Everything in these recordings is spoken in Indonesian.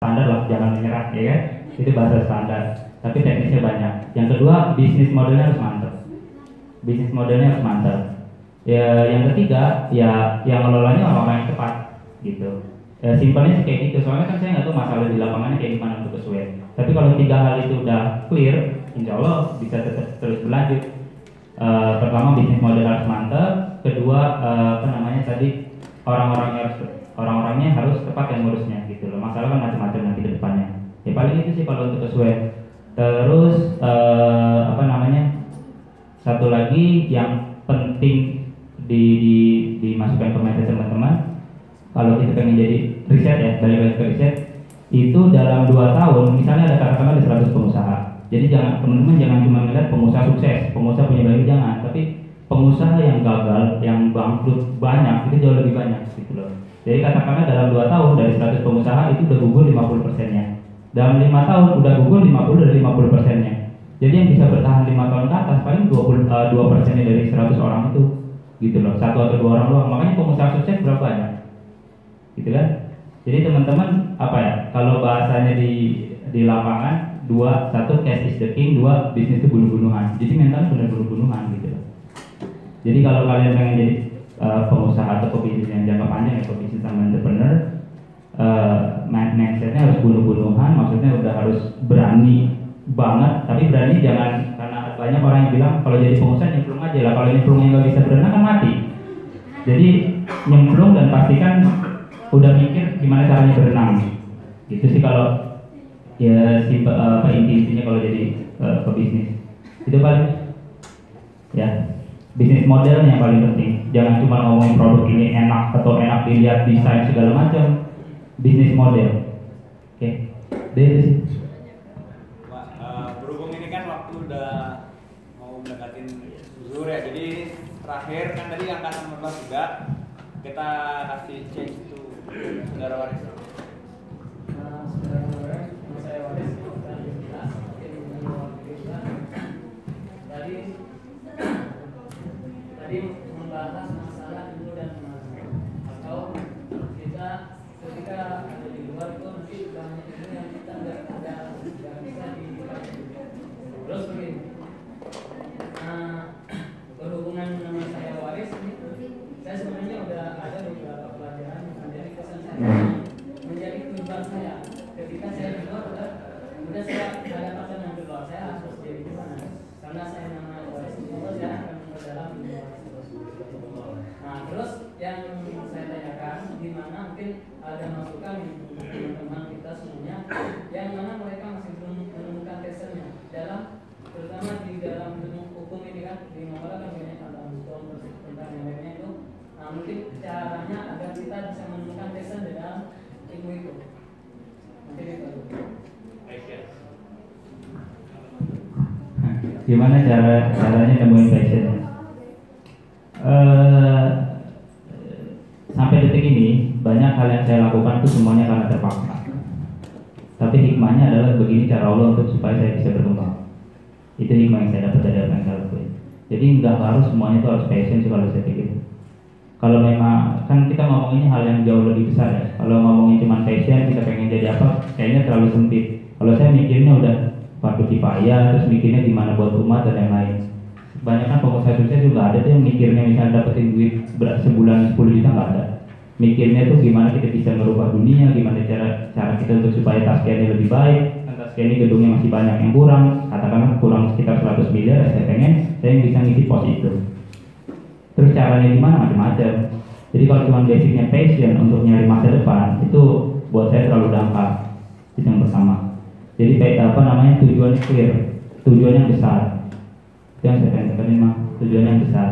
standar lah, jangan menyerah ya kan, itu bahasa standar, tapi teknisnya banyak. Yang kedua, bisnis modelnya harus mantap. Bisnis modelnya harus mantap. Ya, yang ketiga, ya yang ngelolanya orang-orang yang tepat gitu. Simpelnya sih kayak gitu. Soalnya kan saya nggak tahu masalah di lapangannya kayak gimana untuk sesuai. Tapi kalau tiga hal itu udah clear, insya Allah bisa tetap terus berlanjut. Pertama, bisnis model harus mantap. Kedua, orang-orangnya harus tepat yang ngurusnya gitu loh. Masalah kan macam-macam nanti ke depannya. Ya paling itu sih kalau untuk sesuai. Terus satu lagi yang penting dimasukkan ke mindset teman-teman, kalau kita pengen jadi riset ya, balik lagi ke riset, itu dalam 2 tahun, misalnya ada katakanlah ada 100 pengusaha. Jadi teman-teman jangan cuma melihat pengusaha sukses, pengusaha punya banyak, jangan, tapi pengusaha yang gagal, yang bangkrut banyak, itu jauh lebih banyak gitu loh. Jadi katakanlah dalam 2 tahun dari 100 pengusaha itu udah gugur 50%-nya. Dalam 5 tahun udah gugur 50 dari 50%-nya. Jadi yang bisa bertahan 5 tahun ke atas paling 2%-nya dari 100 orang itu gitu loh, 1 atau 2 orang doang. Makanya pengusaha sukses berapa banyak gitu kan. Jadi teman-teman kalau bahasanya di lapangan 1 cash is the king, 2 bisnis itu bunuh-bunuhan. Jadi mentalnya benar bunuh-bunuhan gitu loh. Jadi kalau kalian pengen jadi pengusaha atau pebisnis yang jangka panjang ya, pebisnis sama entrepreneur, mindsetnya harus bunuh-bunuhan. Maksudnya udah harus berani banget, tapi berani jangan karena banyak orang yang bilang kalau jadi pengusaha nyemplung aja lah, kalau nyemplungnya nggak bisa berenang kan mati. Jadi nyemplung dan pastikan udah mikir gimana caranya berenang. Gitu sih kalau ya intinya kalau jadi pebisnis. Itu paling ya, bisnis model yang paling penting. Jangan cuma ngomongin produk ini enak atau enak dilihat, desain segala macam. Bisnis model. Oke. Itu sih. Berhubung ini kan waktu udah mau mendekatin zuhur ya, jadi terakhir kan tadi angka 16 juga kita kasih change to saudara waris. Saudara waris, saya waris dan jelas tadi membahas masalah dulu dan atau kita ketika ada di luar itu nanti banyak ilmu yang kita nggak bisa dipakai. Terus begini, berhubungan nama saya waris ini, saya sebenarnya udah ada beberapa pelajaran yang menjadi kesan saya, menjadi tujuan saya. Ketika saya di luar udah saya ada pasangan yang di luar, saya harus jadi gimana? Karena saya nama waris itu, saya akan memperdalam dunia waris itu. Nah, terus yang saya tanyakan, di mana mungkin ada masukan teman-teman kita semuanya, yang mana mereka masih belum menemukan tesennya dalam, terutama di dalam hukum ini kan, di Muamalah kan banyak tentang hukum tentang yang lainnya itu. Nah, mungkin caranya agar kita bisa menemukan tesen di dalam ilmu itu. Mungkin itu. Gimana caranya nemuin passion? Sampai detik ini banyak hal yang saya lakukan itu semuanya karena terpaksa. Tapi hikmahnya adalah begini cara Allah untuk supaya saya bisa berkembang. Itu hikmah yang saya dapat dari apa yang saya lakuin. Jadi nggak harus semuanya itu harus passion sih kalau saya pikir. Kalau memang kan kita ngomonginnya hal yang jauh lebih besar ya. Kalau ngomongin cuma passion, kita pengen jadi apa, kayaknya terlalu sempit. Kalau saya mikirnya udah fardu kifayah, terus mikirnya gimana buat umat dan yang lain. Banyak kan pengusaha sukses juga ada tuh yang mikirnya misalnya dapetin duit sebulan 10 juta, nggak ada. Mikirnya tuh gimana kita bisa merubah dunia, gimana cara kita untuk supaya Tazkiyah lebih baik. Tazkiyah ini gedungnya masih banyak yang kurang, katakanlah kurang sekitar 100 miliar, saya bisa ngisi pos itu. Terus caranya gimana? Macam-macam. Jadi kalau cuma basicnya passion untuk nyari masa depan, itu buat saya terlalu dangkal. Itu yang pertama. Jadi tujuannya clear, tujuannya besar. Itu yang saya pengen tekenin mah, tujuannya yang besar.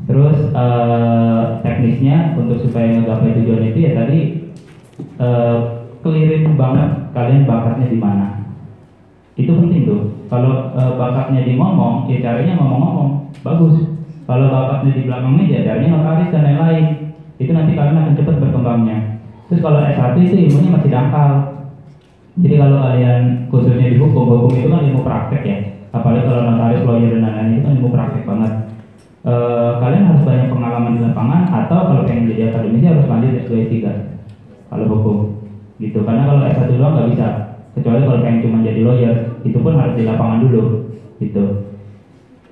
Terus teknisnya untuk supaya menggapai tujuan itu ya tadi clearin banget kalian bakatnya di mana. Itu penting tuh. Kalau bakatnya di ngomong, ya caranya ngomong-ngomong bagus. Kalau bakatnya di belakang meja, caranya notaris dan lain-lain. Itu nanti kalian akan cepat berkembangnya. Terus kalau S1 itu ilmunya masih dangkal. Jadi kalau kalian khususnya di hukum itu kan ilmu praktek ya. Apalagi kalau notaris, lawyer dan lain-lain itu kan ilmu praktek banget. Kalian harus banyak pengalaman di lapangan, atau kalau pengen jadi akademisi harus lanjut S2 S3 kalau hukum. gitu. Karena kalau S1 doang nggak bisa, kecuali kalau pengen cuma jadi lawyer, itu pun harus di lapangan dulu gitu.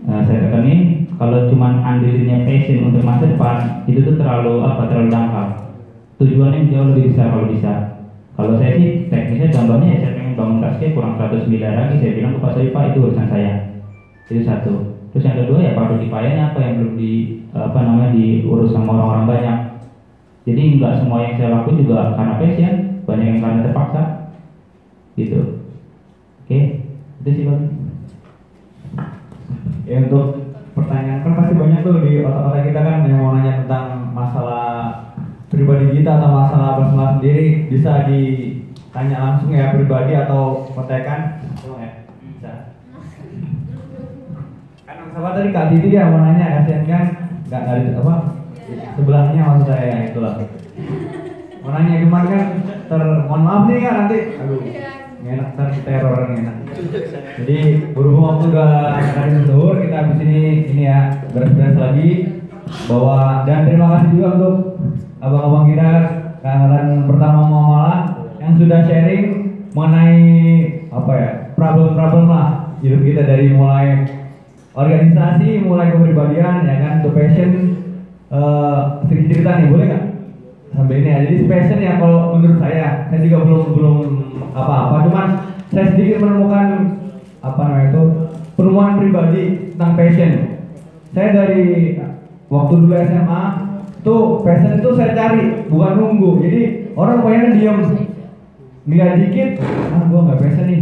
Saya tekenin kalau cuma andilinnya passion untuk masa depan itu tuh terlalu dangkal. Tujuannya jauh lebih besar kalau bisa. Kalau saya sih teknisnya contohnya ya, saya pengen bangun tasnya kurang 100 miliar lagi, saya bilang ke Pak Soipa itu urusan saya. Itu satu. Terus yang kedua ya Pak Kifayanya apa yang belum diurus sama orang-orang banyak. Jadi nggak semua yang saya lakuin juga karena passion, banyak yang karena terpaksa gitu. Oke, itu sih Pak. Ya untuk pertanyaan kan pasti banyak tuh di otak-otak kita kan yang mau nanya tentang masalah pribadi kita atau masalah personal sendiri, bisa ditanya langsung ya pribadi atau kontekan langsung ya. Bisa. Kan sama tadi Kak Titi ya mau nanya, kasihan kan nggak ada apa sebelahnya maksud saya ya, itulah. Mau nanya gimana kan mohon maaf nih kan nanti nggak enak ntar teror nggak enak. Jadi berhubung waktu udah hari zuhur, kita habis ini ya beres-beres lagi bahwa, dan terima kasih juga untuk abang-abang kita angkatan pertama Muamalah yang sudah sharing mengenai apa ya problem-problem lah hidup kita, dari mulai organisasi, mulai kepribadian ya kan, to passion. Sedikit cerita nih boleh nggak sampai ini ya. Jadi passion ya kalau menurut saya juga belum apa-apa, cuman saya sedikit menemukan apa namanya itu penemuan pribadi tentang passion. Saya dari waktu dulu SMA tuh passion itu saya cari, bukan nunggu. Jadi orang kebanyakan diam, ngeliat dikit, gua nggak passion nih.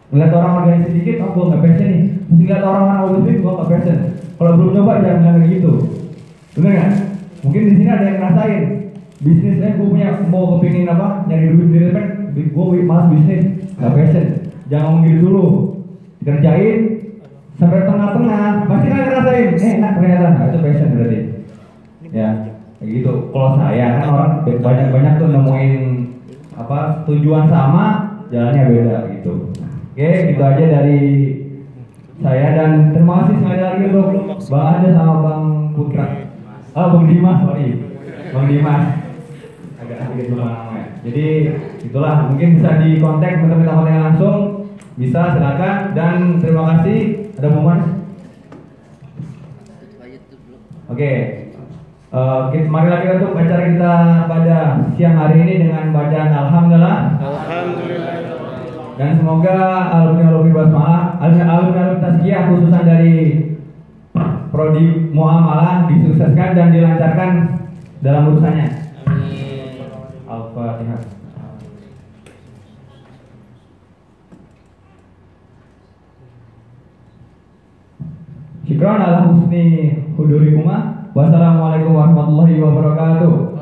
Ngeliat orang organisasi dikit, gua nggak passion nih. Terus ngeliat orang organisasi, gua nggak passion. Kalau belum coba jangan bilang kayak gitu, bener nggak? Mungkin di sini ada yang ngerasain bisnisnya, gua punya mau kepingin apa, nyari duit sendiri kan, gua malas bisnis, nggak passion. Jangan ngomong gitu dulu, kerjain sampai tengah-tengah, pasti kan ngerasain, enak ternyata, nah itu passion berarti. Ya, kayak gitu. Kalau saya kan orang banyak tuh nemuin apa tujuan sama, jalannya beda gitu. Oke, gitu aja dari saya, dan terima kasih sekali lagi untuk Bang Ade sama Bang Putra. Bang Dimas, sorry, Bang Dimas. Agak sedikit lupa namanya. Jadi itulah, mungkin bisa dikontak, minta kontak langsung, bisa silakan, dan terima kasih. Ada momen. Oke. Mari lagi untuk acara kita pada siang hari ini dengan bacaan Alhamdulillah. Alhamdulillah. Dan semoga alumni Basmalah, alumni Tazkiyah khususan dari Prodi Muamalah disukseskan dan dilancarkan dalam urusannya. Amin. Al-Fatihah. Syukran ala husni hudurikumah. Wassalamualaikum warahmatullahi wabarakatuh.